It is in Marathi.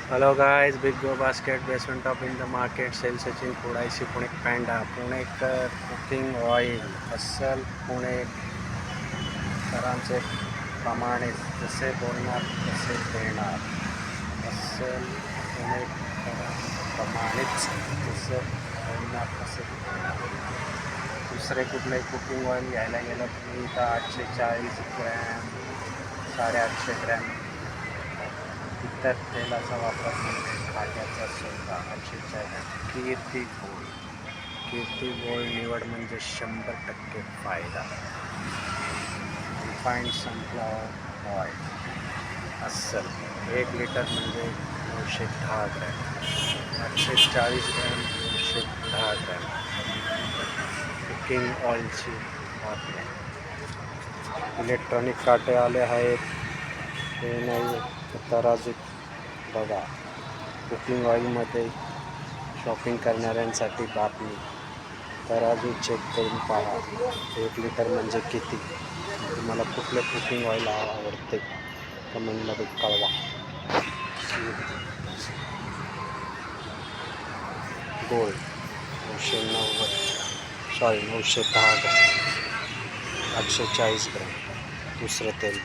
Hello guys, big go basket basement top in the market sale Sachin पुढायशी Pune panda Punekar cooking oil अस्सल पुणेकरांचे प्रमाणे जसे बोलणार तसे देणार. अस्सल पुणेकरांप्रमाणेच जसं बोलणार तसे देणार. दुसरे कुठले कुकिंग ऑइल घ्यायला गेलं तुम्ही तर 840 ग्रॅम 850 ग्रॅम इतर तेलाचा वापर म्हणजे भाज्याचा सोडा 840 कीर्ती गोल्ड निवड म्हणजे 100% फायदा. रिफाईंड सनफ्लॉवर ऑइल अस्सल 1 लिटर म्हणजे 910 ग्रॅम 840 ग्रॅम 910 ग्रॅम. कुकिंग ऑइलची बातम्या. इलेक्ट्रॉनिक काटे आले आहेत हे नाही तराजूत बघा. कुकिंग ऑइलमध्ये शॉपिंग करणाऱ्यांसाठी बातमी. तराजू चेक करून पहा 1 लिटर म्हणजे किती. तुम्हाला कुठले कुकिंग ऑइल आवडते कमेंटमध्ये कळवा. गोल्ड 910 ग्रॅम 840 ग्रॅम दुसरं तेल.